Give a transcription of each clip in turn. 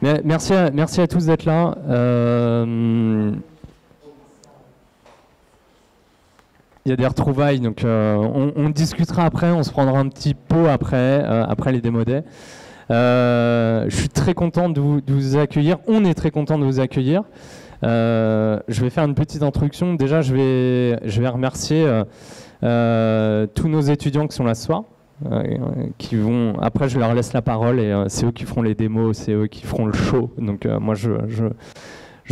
Merci à tous d'être là. Il y a des retrouvailles, donc on discutera après, on se prendra un petit pot après les démo days. Je suis très content de vous accueillir, on est très content de vous accueillir. Je vais faire une petite introduction. Déjà, je vais remercier tous nos étudiants qui sont là ce soir. Après, je leur laisse la parole et c'est eux qui feront les démos, c'est eux qui feront le show. Donc moi, je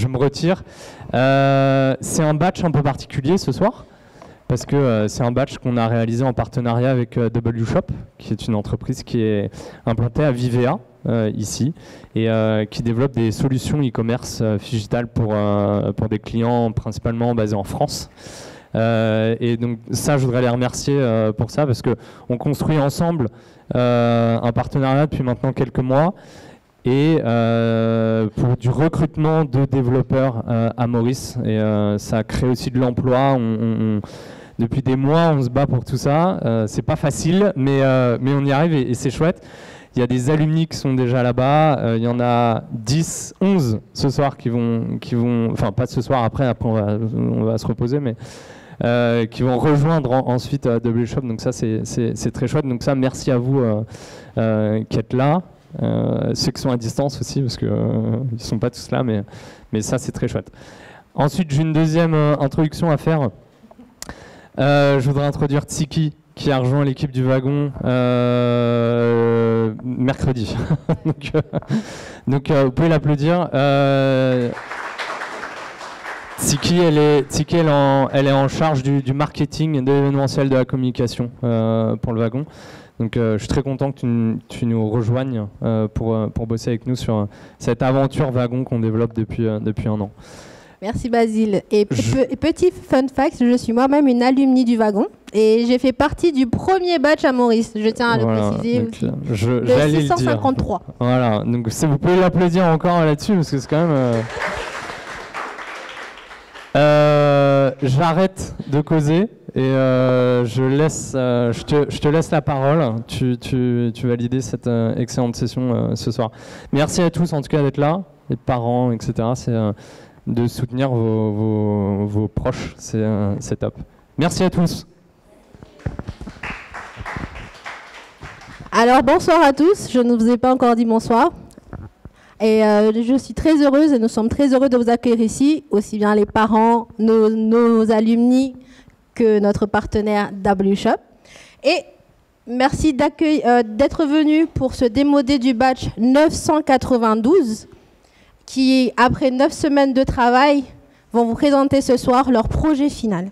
me retire. C'est un batch un peu particulier ce soir parce que c'est un batch qu'on a réalisé en partenariat avec WShop, qui est une entreprise qui est implantée à Vivea ici et qui développe des solutions e-commerce digital pour des clients principalement basés en France. Et donc ça, je voudrais les remercier pour ça parce qu'on construit ensemble un partenariat depuis maintenant quelques mois et pour du recrutement de développeurs à Maurice. Et ça crée aussi de l'emploi. Depuis des mois, on se bat pour tout ça. C'est pas facile, mais on y arrive et c'est chouette. Il y a des alumni qui sont déjà là-bas. Il y en a 10, 11 ce soir qui vont, enfin pas ce soir, après on va se reposer, mais qui vont rejoindre ensuite WShop. Donc ça, c'est très chouette. Donc ça, merci à vous qui êtes là. Ceux qui sont à distance aussi, parce qu'ils ne sont pas tous là, mais ça, c'est très chouette. Ensuite, j'ai une deuxième introduction à faire. Je voudrais introduire Tsiki, qui a rejoint l'équipe du wagon mercredi. donc vous pouvez l'applaudir. Tsiki, elle est en charge du marketing, de l'événementiel, de la communication pour le wagon. Donc je suis très content que tu nous rejoignes pour bosser avec nous sur cette aventure wagon qu'on développe depuis un an. Merci Basile. Et petit fun fact, je suis moi-même une alumni du wagon et j'ai fait partie du premier batch à Maurice. Je tiens à le préciser aussi. Le 653. Voilà, donc vous pouvez l'applaudir encore là-dessus parce que c'est quand même... J'arrête de causer et je te laisse la parole. Tu vas l'idée cette excellente session ce soir. Merci à tous en tout cas d'être là, les parents, etc. C'est de soutenir vos proches, c'est top. Merci à tous. Alors bonsoir à tous, je ne vous ai pas encore dit bonsoir. Et je suis très heureuse et nous sommes très heureux de vous accueillir ici, aussi bien les parents, nos alumni que notre partenaire WShop. Et merci d'être venus pour ce démo day du batch 992 qui, après 9 semaines de travail, vont vous présenter ce soir leur projet final.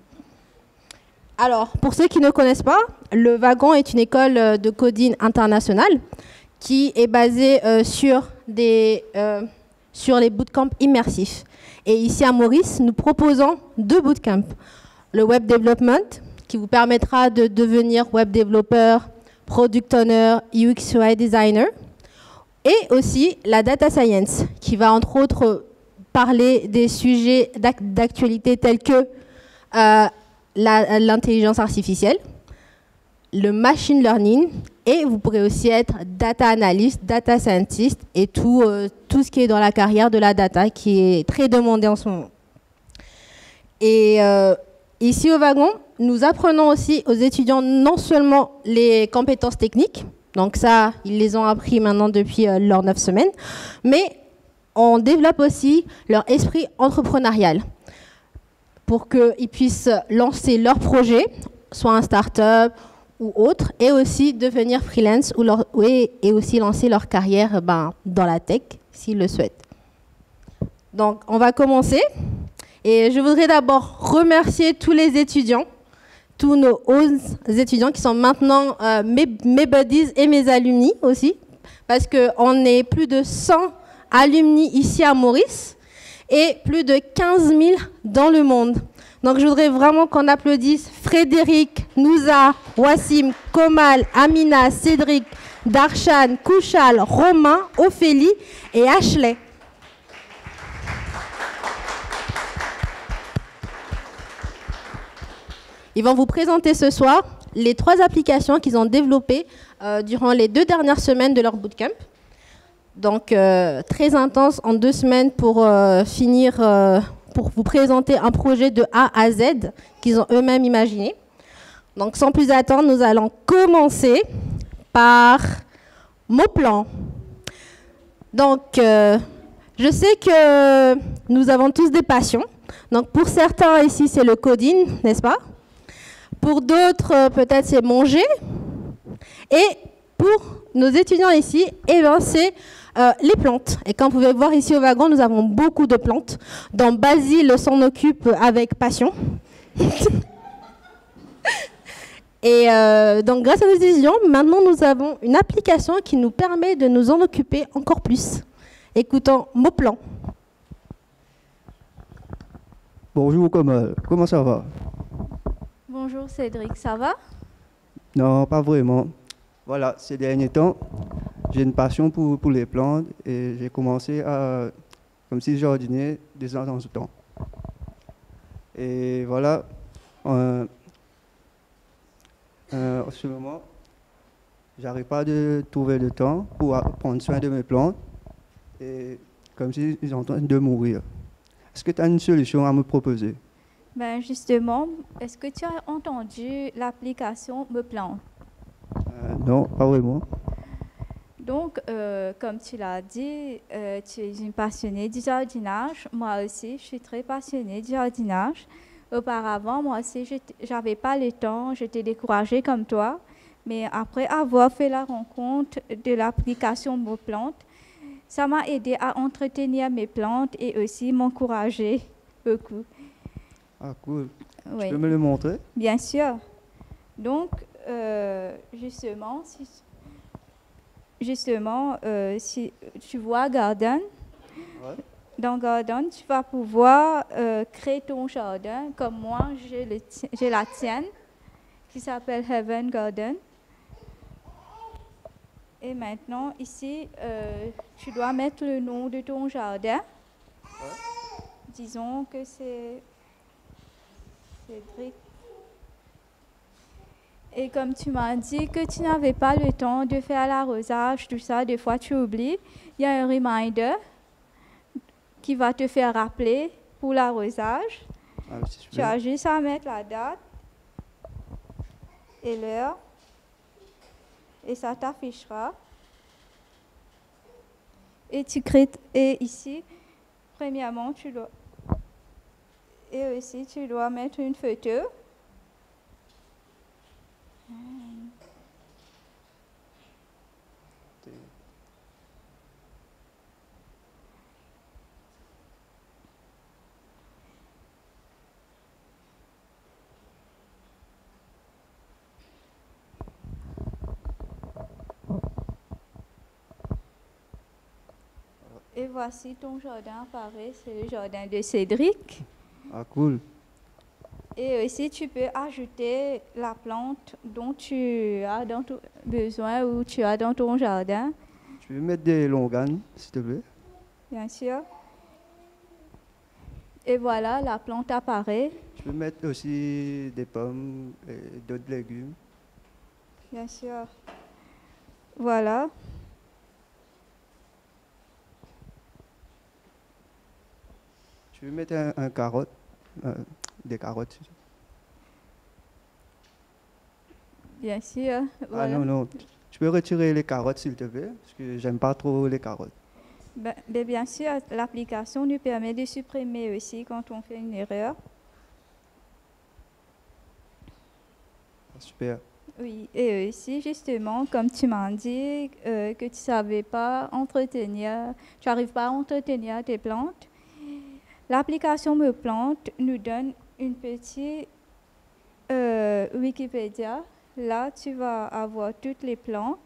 Alors, pour ceux qui ne connaissent pas, le Wagon est une école de coding internationale qui est basée sur les bootcamps immersifs. Et ici à Maurice, nous proposons 2 bootcamps. Le web development, qui vous permettra de devenir web développeur, product owner, UX UI designer. Et aussi la data science, qui va entre autres parler des sujets d'actualité tels que l'intelligence artificielle, le machine learning, et vous pourrez aussi être data analyst, data scientist et tout ce qui est dans la carrière de la data qui est très demandé en ce moment. Et ici au Wagon, nous apprenons aussi aux étudiants non seulement les compétences techniques, donc ça, ils les ont appris maintenant depuis leurs 9 semaines, mais on développe aussi leur esprit entrepreneurial pour qu'ils puissent lancer leur projet, soit un start-up ou autre, et aussi devenir freelance et aussi lancer leur carrière dans la tech, s'ils le souhaitent. Donc, on va commencer. Et je voudrais d'abord remercier tous les étudiants, tous nos 11 étudiants qui sont maintenant mes buddies et mes alumni aussi, parce qu'on est plus de 100 alumni ici à Maurice et plus de 15 000 dans le monde. Donc je voudrais vraiment qu'on applaudisse Frédéric, Nouza, Wassim, Komal, Amina, Cédric, Darshan, Kouchal, Romain, Ophélie et Ashley. Ils vont vous présenter ce soir les 3 applications qu'ils ont développées durant les 2 dernières semaines de leur bootcamp. Donc, très intense en 2 semaines pour pour vous présenter un projet de A à Z qu'ils ont eux-mêmes imaginé. Donc, sans plus attendre, nous allons commencer par mon plan. Donc, je sais que nous avons tous des passions. Donc, pour certains ici, c'est le coding, n'est-ce pas? Pour d'autres, peut-être c'est manger. Et pour nos étudiants ici, eh bien, c'est les plantes. Et comme vous pouvez voir ici au wagon, nous avons beaucoup de plantes, dont Basile s'en occupe avec passion. Et donc, grâce à nos étudiants, maintenant, nous avons une application qui nous permet de nous en occuper encore plus. Écoutons mon plan. Bonjour, comment ça va? Bonjour Cédric, ça va? Non, pas vraiment. Voilà, ces derniers temps, j'ai une passion pour les plantes et j'ai commencé comme si jardinier de temps en temps. Et voilà, en ce moment, j'arrive pas de trouver le temps pour prendre soin de mes plantes et comme si ils sont en train de mourir. Est-ce que tu as une solution à me proposer? Ben justement, est-ce que tu as entendu l'application Me Plante? Non, pas vraiment. Donc, comme tu l'as dit, tu es une passionnée du jardinage. Moi aussi, je suis très passionnée du jardinage. Auparavant, moi aussi, j'avais pas le temps, j'étais découragée comme toi. Mais après avoir fait la rencontre de l'application Me Plante, ça m'a aidé à entretenir mes plantes et aussi m'encourager beaucoup. Ah, cool. Oui. Tu peux me le montrer? Bien sûr. Donc, justement, si tu vois Garden, Ouais. dans Garden, tu vas pouvoir créer ton jardin. Comme moi, j'ai la tienne, qui s'appelle Heaven Garden. Et maintenant, ici, tu dois mettre le nom de ton jardin. Ouais. Disons que c'est Cédric. Et comme tu m'as dit que tu n'avais pas le temps de faire l'arrosage, tout ça, des fois tu oublies, il y a un reminder qui va te faire rappeler pour l'arrosage. Ah, c'est super. Tu as juste à mettre la date et l'heure et ça t'affichera. Et tu crées, et ici, premièrement, et aussi tu dois mettre une photo. Et voici ton jardin apparaît, c'est le jardin de Cédric. Ah, cool. Et aussi, tu peux ajouter la plante dont tu as besoin ou tu as dans ton jardin. Tu peux mettre des longanes, s'il te plaît? Bien sûr. Et voilà, la plante apparaît. Tu peux mettre aussi des pommes et d'autres légumes. Bien sûr. Voilà. Tu peux mettre un carotte, des carottes. Bien sûr. Voilà. Ah non, non. Tu peux retirer les carottes, s'il te plaît, parce que j'aime pas trop les carottes. Ben, bien sûr, l'application nous permet de supprimer aussi quand on fait une erreur. Ah, super. Oui, et aussi justement, comme tu m'as dit que tu ne savais pas entretenir, tu n'arrives pas à entretenir tes plantes, l'application Me Plante nous donne une petite Wikipédia. Là, tu vas avoir toutes les plantes.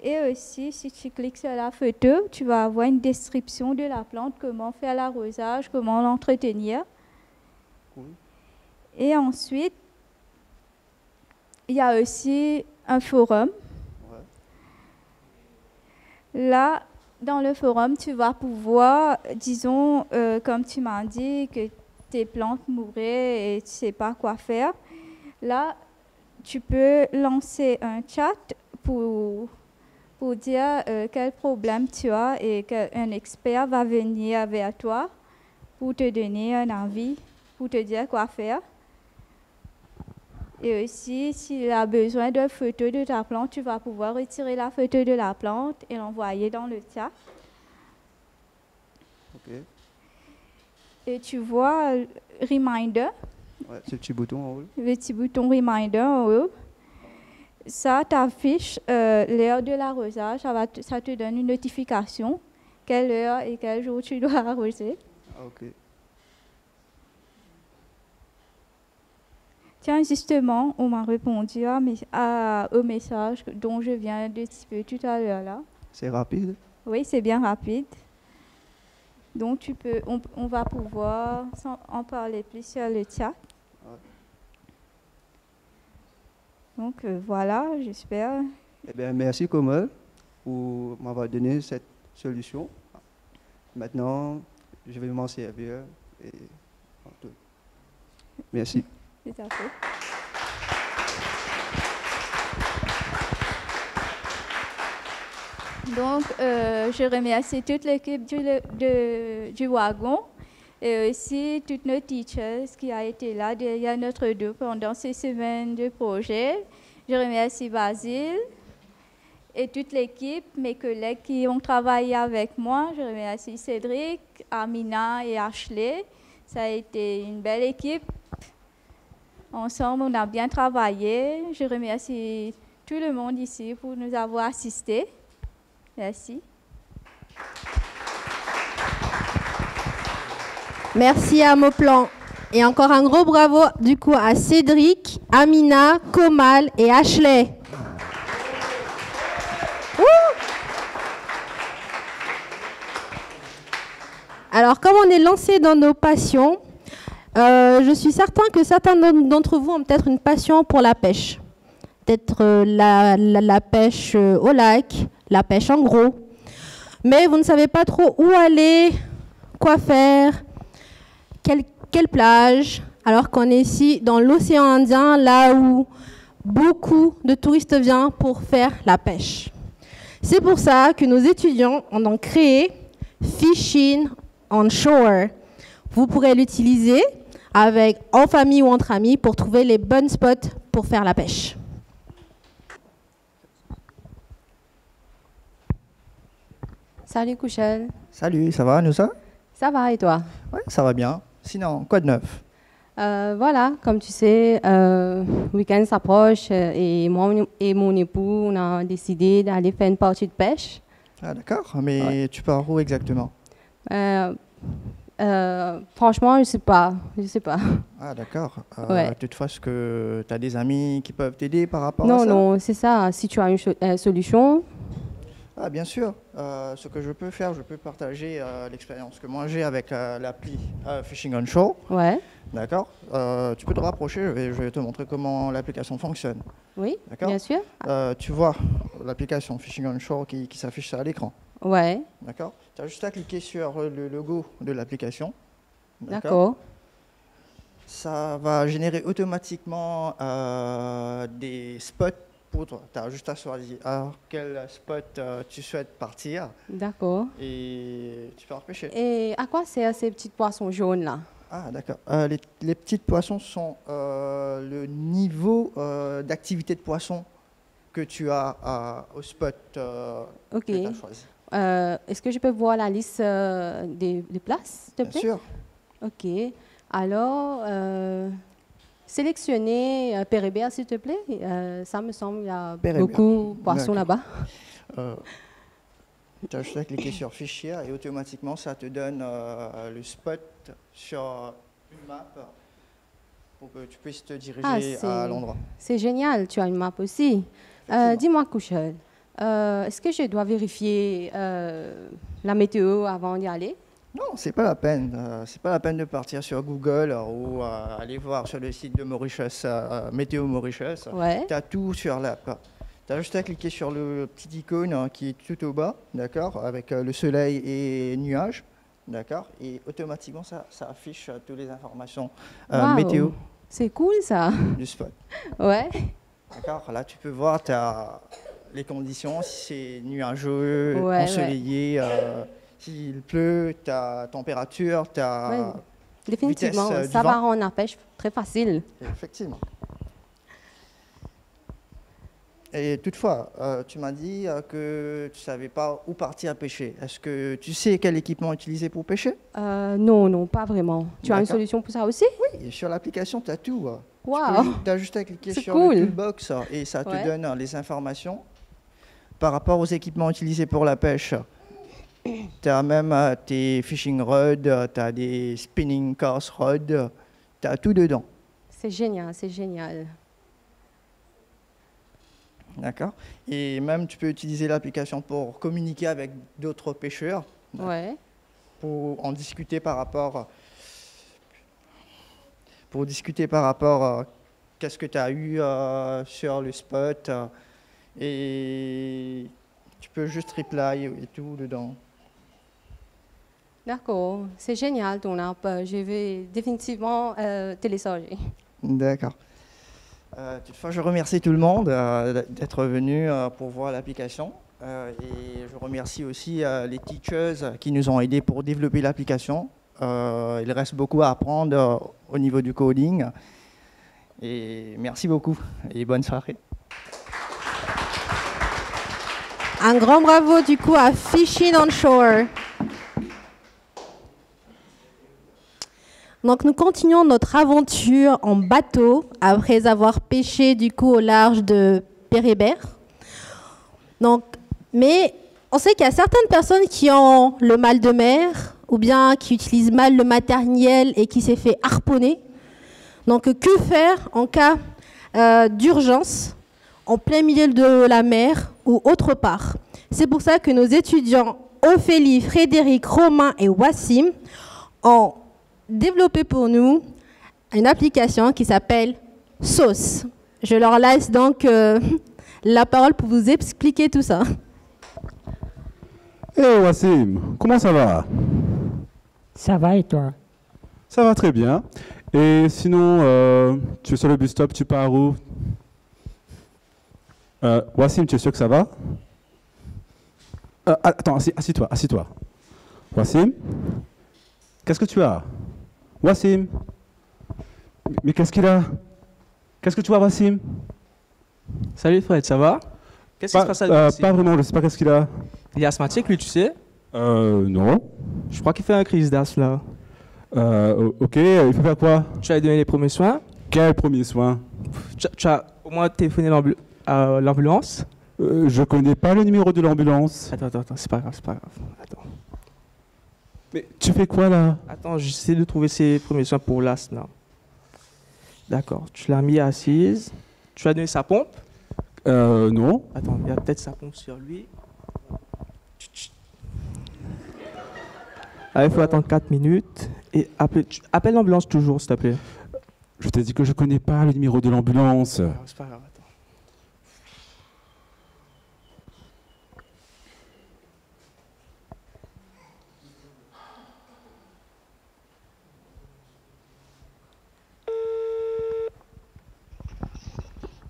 Et aussi, si tu cliques sur la photo, tu vas avoir une description de la plante, comment faire l'arrosage, comment l'entretenir. Cool. Et ensuite, il y a aussi un forum. Ouais. Là, dans le forum, tu vas pouvoir, disons, comme tu m'as dit, que tes plantes mouraient et tu ne sais pas quoi faire. Là, tu peux lancer un chat pour pour dire quel problème tu as et qu'un expert va venir vers toi pour te donner un avis, pour te dire quoi faire. Et aussi, s'il a besoin de photos de ta plante, tu vas pouvoir retirer la photo de la plante et l'envoyer dans le chat. Ok. Et tu vois Reminder, Ouais, ce petit bouton en haut. le petit bouton Reminder en haut. Ça t'affiche l'heure de l'arrosage, ça te donne une notification, quelle heure et quel jour tu dois arroser. Ah, ok. Tiens, justement, on m'a répondu au message dont je viens de typer tout à l'heure là. C'est rapide. Oui, c'est bien rapide. Donc, on va pouvoir en parler plus sur le chat. Ouais. Donc, voilà, j'espère. Eh bien, merci Komal pour m'avoir donné cette solution. Maintenant, je vais m'en servir. Et... Merci. Tout à fait. Donc, je remercie toute l'équipe du wagon et aussi toutes nos teachers qui ont été là derrière notre dos pendant ces semaines de projet. Je remercie Basile et toute l'équipe, mes collègues qui ont travaillé avec moi. Je remercie Cédric, Amina et Ashley. Ça a été une belle équipe. Ensemble, on a bien travaillé. Je remercie tout le monde ici pour nous avoir assistés. Merci. Merci à Moplan. Et encore un gros bravo du coup à Cédric, Amina, Komal et Ashley. Alors, comme on est lancé dans nos passions, je suis certain que certains d'entre vous ont peut-être une passion pour la pêche. Peut-être la pêche au lac, la pêche en gros. Mais vous ne savez pas trop où aller, quoi faire, quelle plage, alors qu'on est ici dans l'océan Indien, là où beaucoup de touristes viennent pour faire la pêche. C'est pour ça que nos étudiants ont donc créé Fishing on Shore. Vous pourrez l'utiliser en famille ou entre amis pour trouver les bons spots pour faire la pêche. Salut Couchel. Salut, ça va, Noussa? Ça va et toi? Ouais, ça va bien. Sinon, quoi de neuf? Voilà, comme tu sais, le week-end s'approche et moi et mon époux, on a décidé d'aller faire une partie de pêche. Ah d'accord, mais ouais. Tu pars où exactement? Franchement, je sais pas. Ah d'accord. Ouais. Toutefois, est-ce que tu as des amis qui peuvent t'aider par rapport à ça? Non, c'est ça. Si tu as une solution... Ah, bien sûr. Ce que je peux faire, je peux partager l'expérience que moi j'ai avec l'appli Fishing on Shore. Ouais. D'accord. Tu peux te rapprocher, je vais te montrer comment l'application fonctionne. Oui, bien sûr. Tu vois l'application Fishing on Shore qui s'affiche à l'écran. Ouais. D'accord. Tu as juste à cliquer sur le logo de l'application. D'accord. Ça va générer automatiquement des spots pour toi. Tu as juste à choisir quel spot tu souhaites partir. D'accord. Et tu peux repêcher. Et à quoi servent ces petits poissons jaunes là? Ah d'accord. Les petits poissons sont le niveau d'activité de poisson que tu as au spot que tu as choisi. Est-ce que je peux voir la liste des places, s'il te plaît? Bien sûr. Ok. Alors, sélectionner Pérébert, s'il te plaît. Ça me semble, il y a beaucoup de poissons là-bas. Tu as juste à cliquer sur Fichier et automatiquement, ça te donne le spot sur une map pour que tu puisses te diriger à l'endroit. C'est génial, tu as une map aussi. Dis-moi, Couchel, est-ce que je dois vérifier la météo avant d'y aller? Non, c'est pas la peine. C'est pas la peine de partir sur Google ou aller voir sur le site de Mauritius, Météo Mauritius. Ouais. Tu as tout sur l'app. Tu as juste à cliquer sur le petit icône qui est tout au bas, d'accord, avec le soleil et nuages, d'accord, et automatiquement ça affiche toutes les informations météo. C'est cool ça. Du spot. Ouais. D'accord, là tu peux voir, tu as les conditions, si c'est nuageux, Ouais, ensoleillé, s'il pleut, ta température, ta Ouais. Définitivement, vitesse du ça va vent. rendre la pêche très facile. Effectivement. Et toutefois, tu m'as dit que tu ne savais pas où partir pêcher. Est-ce que tu sais quel équipement utiliser pour pêcher? Non, non, pas vraiment. Tu as une D'accord. solution pour ça aussi? Et sur l'application, tu as tout. Waouh! Tu as juste à cliquer C'est sur cool. le toolbox et ça te Ouais. donne les informations par rapport aux équipements utilisés pour la pêche. Tu as même tes fishing rods, tu as des spinning cast rods, tu as tout dedans. C'est génial, c'est génial. D'accord. Et même, tu peux utiliser l'application pour communiquer avec d'autres pêcheurs, Ouais. pour en discuter par rapport, qu'est-ce que tu as eu sur le spot, et tu peux juste reply et tout dedans. D'accord, c'est génial ton app. Je vais définitivement télécharger. D'accord. Toutefois, je remercie tout le monde d'être venu pour voir l'application. Et je remercie aussi les teachers qui nous ont aidés pour développer l'application. Il reste beaucoup à apprendre au niveau du coding. Et merci beaucoup et bonne soirée. Un grand bravo du coup à Fishing on Shore. Donc nous continuons notre aventure en bateau après avoir pêché du coup au large de Pérébert. Donc, mais on sait qu'il y a certaines personnes qui ont le mal de mer ou bien qui utilisent mal le matériel et qui s'est fait harponner. Donc que faire en cas d'urgence en plein milieu de la mer ou autre part? C'est pour ça que nos étudiants Ophélie, Frédéric, Romain et Wassim ont développé pour nous une application qui s'appelle Sauce. Je leur laisse donc la parole pour vous expliquer tout ça. Hey Wassim, comment ça va? Ça va et toi? Ça va très bien. Et sinon, tu es sur le bus stop, tu pars où? Wassim, tu es sûr que ça va? Attends, assis-toi, assis-toi. Wassim, qu'est-ce que tu as? Wassim, mais qu'est-ce qu'il a? Qu'est-ce que tu as, Wassim? Salut Fred, ça va? Qu'est-ce qui se passe avec Pas vraiment, je ne sais pas qu'est-ce qu'il a. Il est asthmatique lui, tu sais? Non. Je crois qu'il fait un crise d'asthme là. Ok, il faut faire quoi? Tu as donné les premiers soins? Quel premier soin? Tu as au moins téléphoné à l'ambulance? Je connais pas le numéro de l'ambulance. Attends, c'est pas grave, Attends. Mais tu fais quoi là? Attends, j'essaie de trouver ses premiers soins pour l'asthme là. D'accord, tu l'as mis assise. Tu as donné sa pompe? Non. Attends, il y a peut-être sa pompe sur lui. Ah, il faut attendre 4 minutes. Et appelle l'ambulance toujours, s'il te plaît. Je t'ai dit que je connais pas le numéro de l'ambulance. C'est pas grave, attends.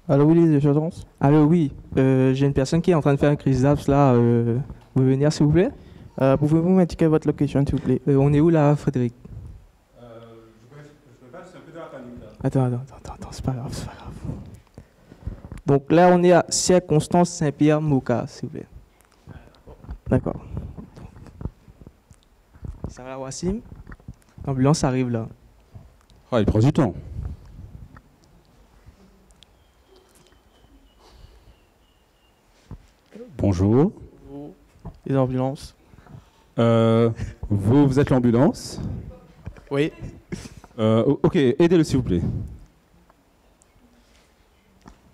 Allô, oui, les urgences? Allô, oui. J'ai une personne qui est en train de faire une crise d'asthme là. Vous pouvez venir, s'il vous plaît? Pouvez-vous m'indiquer votre location, s'il vous plaît? On est où là, Frédéric? Je peux pas, je suis un peu dans la panique là. Attends, c'est pas grave. Donc là, on est à Circonstance Saint-Pierre-Moka, s'il vous plaît. D'accord. Ça va, Wassim? L'ambulance arrive là. Ah, il prend du temps. Bonjour. Les ambulances? Vous êtes l'ambulance? Oui. Ok, aidez-le s'il vous plaît.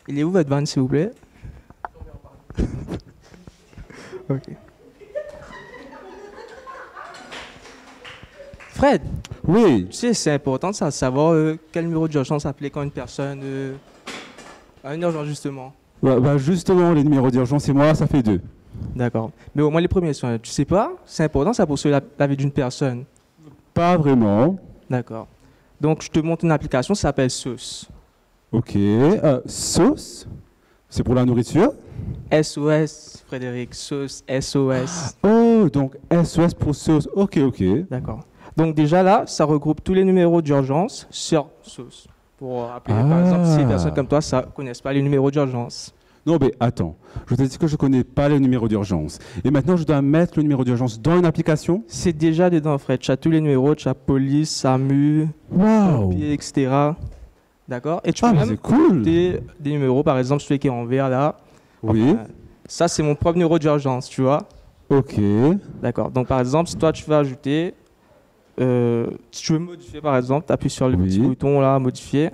Il est où votre van, s'il vous plaît? Ok. Fred, Oui. tu sais, c'est important de savoir quel numéro d'urgence appeler quand une personne a une urgence, justement. Bah, justement, les numéros d'urgence et moi, ça fait 2. D'accord. Mais au moins les premiers soins, tu sais pas? C'est important ça pour sauver la vie d'une personne. Pas vraiment. D'accord. Donc je te montre une application, ça s'appelle Sauce. Ok. Sauce? C'est pour la nourriture? SOS, Frédéric, SOS, SOS. Oh, donc SOS pour SOS. Ok, ok. D'accord. Donc déjà là, ça regroupe tous les numéros d'urgence sur SOS. Pour appeler, par exemple, si les personnes comme toi ne connaissent pas les numéros d'urgence. Non, mais attends. Je t'ai dit que je ne connais pas les numéros d'urgence. Et maintenant, je dois mettre le numéro d'urgence dans une application? C'est déjà dedans, Fred. Tu as tous les numéros, tu as police, SAMU, pompiers, etc. D'accord? Et tu peux même cool. des numéros, par exemple, celui qui est en vert là. Oui. Ça, c'est mon propre numéro d'urgence, tu vois? Ok. D'accord. Donc, par exemple, si toi, tu veux ajouter, si tu veux modifier, par exemple, tu appuies sur le petit bouton là, modifier.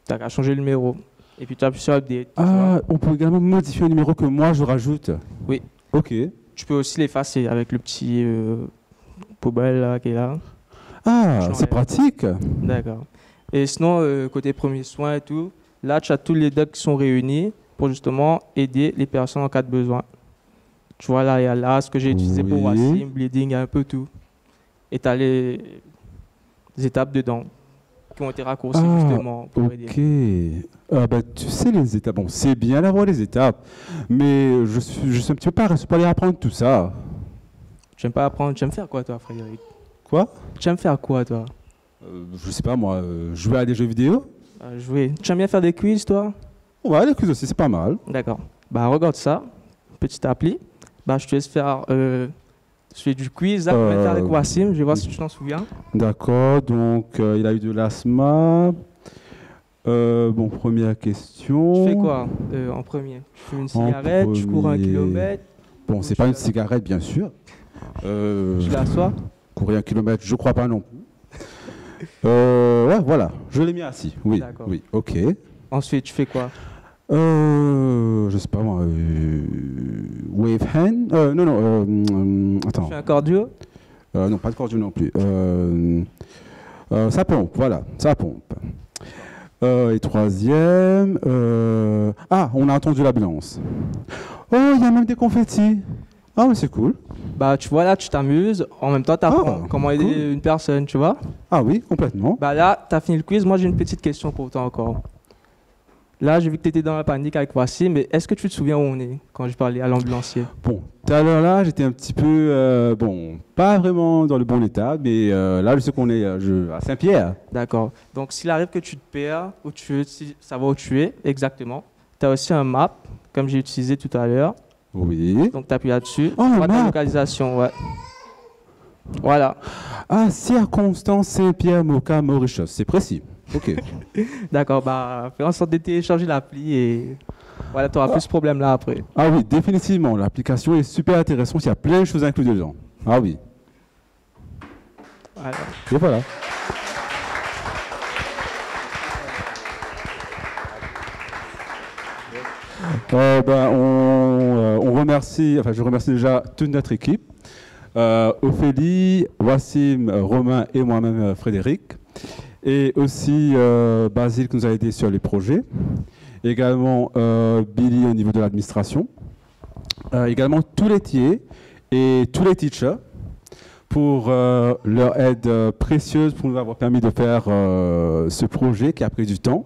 Tu as qu'à changer le numéro. Et puis, tu appuies sur update. Ah, on peut également modifier un numéro que moi, je rajoute? Oui. Ok. Tu peux aussi l'effacer avec le petit poubelle là, qui est là. Ah, c'est pratique. D'accord. Et sinon, côté premiers soins et tout, là, tu as tous les docs qui sont réunis pour justement aider les personnes en cas de besoin. Tu vois, là, il y a là ce que j'ai utilisé pour Wassim, Bleeding, il y a un peu tout. Et tu as les étapes dedans qui ont été raccourcies justement pour aider. Ok. Bah, tu sais les étapes. Bon, c'est bien d'avoir les étapes, mais je suis un petit peu paresseux pour aller apprendre tout ça. Tu n'aimes pas apprendre? Tu aimes faire quoi, toi, Frédéric? Quoi? Tu aimes faire quoi, toi? Je sais pas, moi, jouer à des jeux vidéo. Jouer. Tu aimes bien faire des quiz, toi? Ouais, les quiz aussi, c'est pas mal. D'accord. Bah, regarde ça. Petite appli. Bah, je te laisse faire celui du quiz. Là, qu'on va faire avec Wassim. Je vais voir si tu t'en souviens. D'accord. Donc, il a eu de l'asthma. Bon, première question. Tu fais quoi en premier? Tu fumes une cigarette, tu cours 1 kilomètre? Bon, c'est pas une cigarette, bien sûr. Tu l'assois? Courir 1 kilomètre, je crois pas non plus. Ouais, voilà, je l'ai mis assis. Oui, oui, ok. Ensuite, tu fais quoi? Je sais pas moi. Wave hand? Non, attends. Tu fais un cardio? Non, pas de cardio non plus. Ça pompe, voilà, ça pompe. Et troisième, on a entendu l'ambulance. Oh, il y a même des confettis. Ah, mais c'est cool. Bah, tu vois, là, tu t'amuses. En même temps, tu apprends comment aider une personne, tu vois. Ah oui, complètement. Bah là, tu as fini le quiz. Moi, j'ai une petite question pour toi encore. Là, j'ai vu que tu étais dans la panique avec Wassim, mais est-ce que tu te souviens où on est quand je parlais à l'ambulancier? Bon, tout à l'heure, là, j'étais un petit peu, pas vraiment dans le bon état, mais là, je sais qu'on est à Saint-Pierre. D'accord. Donc, s'il arrive que tu te perds, ou tu veux savoir où tu es exactement, tu as aussi un map, comme j'ai utilisé tout à l'heure. Oui. Donc, tu appuies là-dessus. Oh, tu vois ta localisation, ouais. Voilà. Ah, circonstance Saint-Pierre, Moka, Mauritius. C'est précis. Ok. D'accord, bah, fais en sorte de télécharger l'appli et voilà, tu n'auras plus ce problème-là après. Ah oui, définitivement. L'application est super intéressante. Il y a plein de choses incluses dedans. Ah oui. Voilà. Et voilà. On remercie, je remercie déjà toute notre équipe. Ophélie, Wassim, Romain et moi-même Frédéric. Et aussi Basile qui nous a aidé sur les projets. Également Billy au niveau de l'administration. Également tous les tiers et tous les teachers pour leur aide précieuse pour nous avoir permis de faire ce projet qui a pris du temps.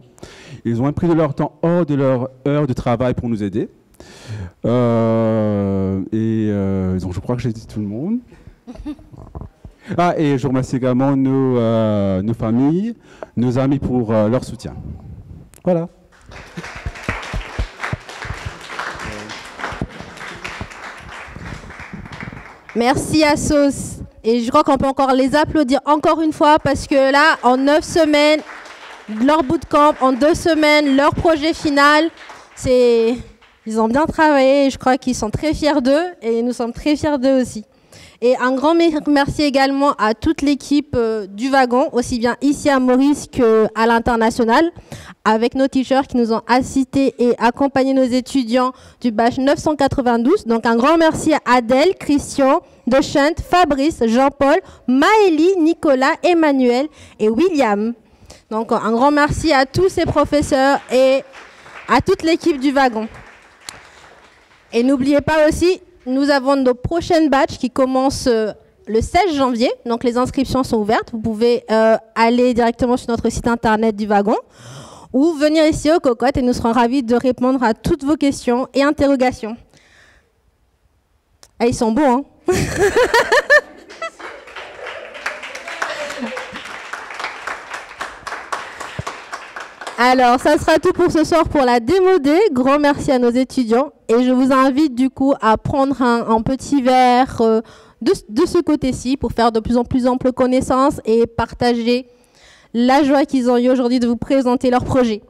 Ils ont pris de leur temps hors de leur heure de travail pour nous aider. Donc je crois que j'ai dit tout le monde. Ah, et je remercie également nos familles, nos amis pour leur soutien. Voilà. Merci à SOS. Et je crois qu'on peut encore les applaudir encore une fois parce que là, en 9 semaines, leur bootcamp, en 2 semaines, leur projet final, ils ont bien travaillé et je crois qu'ils sont très fiers d'eux et nous sommes très fiers d'eux aussi. Et un grand merci également à toute l'équipe du wagon, aussi bien ici à Maurice qu'à l'international, avec nos teachers qui nous ont assistés et accompagné nos étudiants du batch 992. Donc un grand merci à Adèle, Christian, Deschant, Fabrice, Jean-Paul, Maëlie, Nicolas, Emmanuel et William. Donc un grand merci à tous ces professeurs et à toute l'équipe du wagon. Et n'oubliez pas aussi, nous avons nos prochaines batchs qui commencent le 16 janvier. Donc les inscriptions sont ouvertes. Vous pouvez aller directement sur notre site internet du wagon. ou venir ici aux cocottes et nous serons ravis de répondre à toutes vos questions et interrogations. Ah, ils sont beaux, hein? Alors, ça sera tout pour ce soir pour la démo D. Grand merci à nos étudiants. Et je vous invite du coup à prendre un petit verre de ce côté-ci pour faire de plus en plus ample connaissance et partager la joie qu'ils ont eu aujourd'hui de vous présenter leur projet.